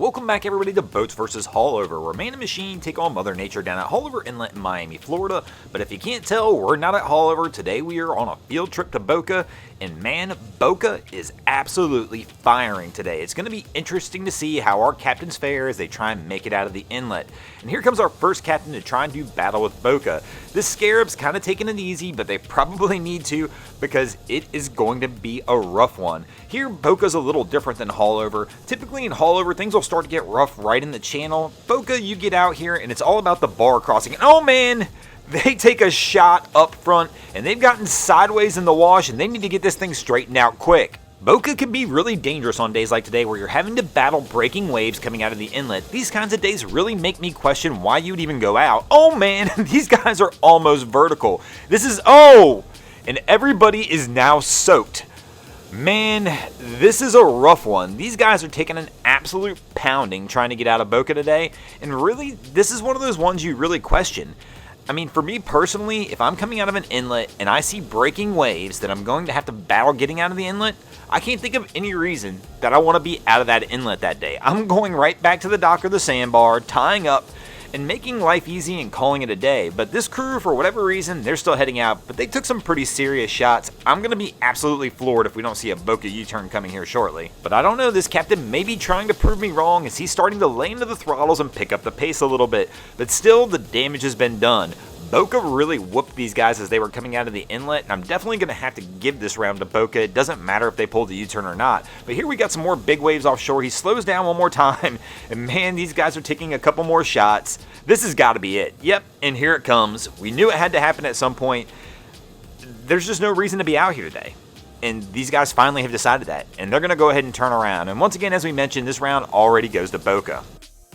Welcome back everybody to Boats vs. Haulover, where man and machine take on Mother Nature down at Haulover Inlet in Miami, Florida. But if you can't tell, we're not at Haulover. Today we are on a field trip to Boca, and man, Boca is absolutely firing today. It's going to be interesting to see how our captains fare as they try and make it out of the inlet. And here comes our first captain to try and do battle with Boca. This Scarab's kind of taking it easy, but they probably need to because it is going to be a rough one. Here, Boca's a little different than Haulover. Typically in Haulover, things will start to get rough right in the channel. Boca, you get out here and it's all about the bar crossing. And oh man, they take a shot up front and they've gotten sideways in the wash and they need to get this thing straightened out quick. Boca can be really dangerous on days like today where you're having to battle breaking waves coming out of the inlet. These kinds of days really make me question why you'd even go out. Oh man, these guys are almost vertical. This is, and everybody is now soaked. Man, this is a rough one. These guys are taking an absolute pounding trying to get out of Boca today, and really, this is one of those ones you really question. I mean, for me personally, if I'm coming out of an inlet and I see breaking waves that I'm going to have to battle getting out of the inlet, I can't think of any reason that I want to be out of that inlet that day. I'm going right back to the dock or the sandbar, tying up, and making life easy and calling it a day. But this crew, for whatever reason, they're still heading out, but they took some pretty serious shots. I'm going to be absolutely floored if we don't see a Boca U-turn coming here shortly. But I don't know, this captain may be trying to prove me wrong as he's starting to lay into the throttles and pick up the pace a little bit. But still, the damage has been done. Boca really whooped these guys as they were coming out of the inlet, and I'm definitely going to have to give this round to Boca. It doesn't matter if they pull the U-turn or not. But here we got some more big waves offshore. He slows down one more time, and man, these guys are taking a couple more shots. This has got to be it. Yep, and here it comes. We knew it had to happen at some point. There's just no reason to be out here today. And these guys finally have decided that, and they're going to go ahead and turn around. And once again, as we mentioned, this round already goes to Boca.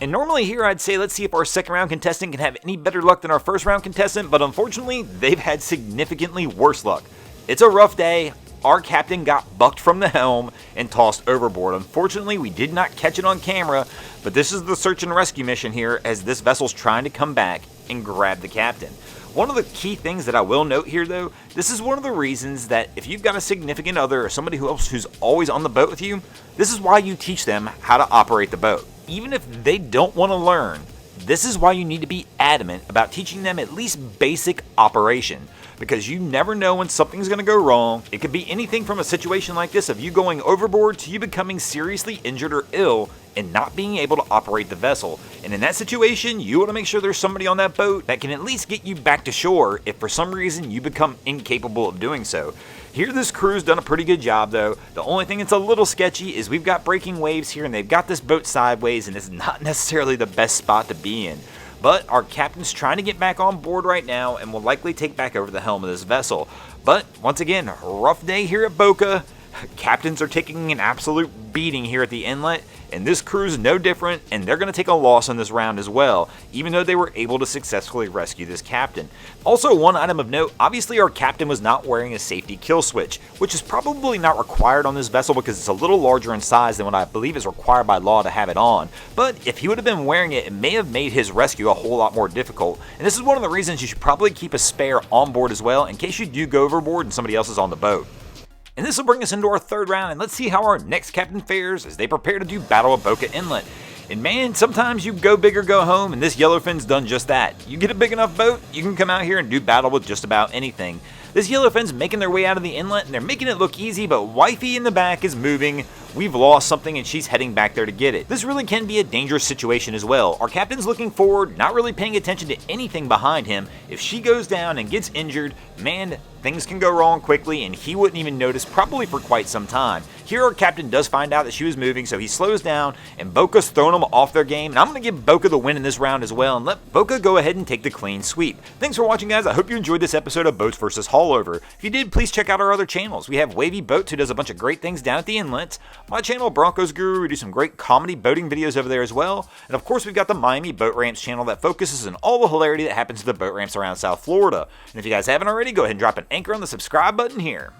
And normally here I'd say let's see if our second round contestant can have any better luck than our first round contestant, but unfortunately they've had significantly worse luck. It's a rough day. Our captain got bucked from the helm and tossed overboard. Unfortunately, we did not catch it on camera, but this is the search and rescue mission here as this vessel's trying to come back and grab the captain. One of the key things that I will note here though, this is one of the reasons that if you've got a significant other or somebody who's always on the boat with you, this is why you teach them how to operate the boat. Even if they don't want to learn, this is why you need to be adamant about teaching them at least basic operation. Because you never know when something's going to go wrong. It could be anything from a situation like this of you going overboard to you becoming seriously injured or ill and not being able to operate the vessel. And in that situation, you want to make sure there's somebody on that boat that can at least get you back to shore if for some reason you become incapable of doing so. Here this crew's done a pretty good job though. The only thing that's a little sketchy is we've got breaking waves here and they've got this boat sideways and it's not necessarily the best spot to be in. But our captain's trying to get back on board right now and will likely take back over the helm of this vessel. But once again, rough day here at Boca. Captains are taking an absolute beating here at the inlet, and this crew's no different, and they're going to take a loss on this round as well, even though they were able to successfully rescue this captain. Also, one item of note, obviously our captain was not wearing a safety kill switch, which is probably not required on this vessel because it's a little larger in size than what I believe is required by law to have it on. But if he would have been wearing it, it may have made his rescue a whole lot more difficult, and this is one of the reasons you should probably keep a spare on board as well in case you do go overboard and somebody else is on the boat. And this will bring us into our third round, and let's see how our next captain fares as they prepare to do battle at Boca Inlet. And man, sometimes you go big or go home, and this yellowfin's done just that. You get a big enough boat, you can come out here and do battle with just about anything. This yellowfin's making their way out of the inlet, and they're making it look easy, but Wifey in the back is moving. We've lost something, and she's heading back there to get it. This really can be a dangerous situation as well. Our captain's looking forward, not really paying attention to anything behind him. If she goes down and gets injured, man, things can go wrong quickly, and he wouldn't even notice probably for quite some time. Here our captain does find out that she was moving, so he slows down, and Boca's thrown them off their game, and I'm going to give Boca the win in this round as well, and let Boca go ahead and take the clean sweep. Thanks for watching, guys. I hope you enjoyed this episode of Boats vs. Haulover. If you did, please check out our other channels. We have Wavy Boats, who does a bunch of great things down at the inlets. My channel, Broncos Guru, we do some great comedy boating videos over there as well. And of course, we've got the Miami Boat Ramps channel that focuses on all the hilarity that happens to the boat ramps around South Florida. And if you guys haven't already, go ahead and drop an anchor on the subscribe button here.